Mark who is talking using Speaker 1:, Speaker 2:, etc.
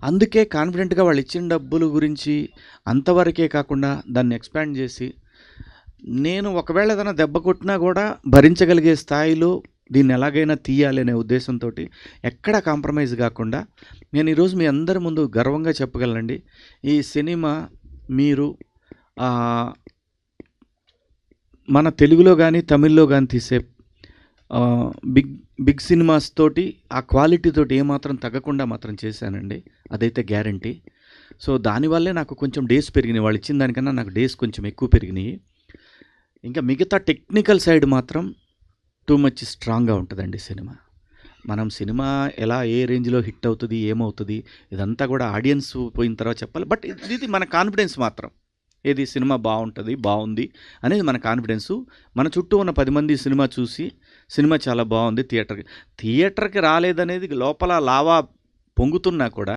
Speaker 1: అందుకే కాన్ఫిడెంట్‌గా వాళ్ళిచ్చిన డబ్బుల గురించి అంతవరకే కాకుండా దాన్ని ఎక్స్‌పాండ్ చేసి, నేను ఒకవేళ ఏదైనా దెబ్బ కొట్టినా గూడా భరించగలిగే స్థాయిలో దీన్ని ఎలాగైనా తీయాలి అనే ఉద్దేశంతోటి ఎక్కడా కాంప్రమైజ్ గాకుండా, నేను ఈరోజు మీ అందరి ముందు గర్వంగా చెప్పగలనండి. ఈ సినిమా మీరు ఆహ్, మన తెలుగులో గానీ, తమిళ్‌లో గానీ తీసే బిగ్ బిగ్ సినిమాస్ తోటి ఆ క్వాలిటీ తోటి ఏమాత్రం తగ్గకుండా మాత్రం చేశానండి. అదైతే గ్యారంటీ. సో, దానివల్లే నాకు కొంచెం డేస్ పెరిగినాయి. వాళ్ళిచ్చిన దానికన్నా నాకు డేస్ కొంచెం ఎక్కువ పెరిగినియి. ఇంకా మిగతా టెక్నికల్ సైడ్ మాత్రం టూ మచ్ స్ట్రాంగ్‌గా ఉంటదండి సినిమా. మనం సినిమా ఎలా ఏ రేంజ్‌లో హిట్ అవుతది, ఏమవుతది ఇదంతా గూడా ఆడియన్స్ పోయిన తర్వాత చెప్పాలి. బట్ ఇది మన కాన్ఫిడెన్స్ మాత్రం. ఏది సినిమా బావుంటది, బావుంది అనేది మన కాన్ఫిడెన్సు. మన చుట్టూ ఉన్న 10 మంది సినిమా చూసి, సినిమా చాలా బావుంది థియేటర్‌కి రాలేదనేది లోపల లావా పొంగుతున్నా కూడా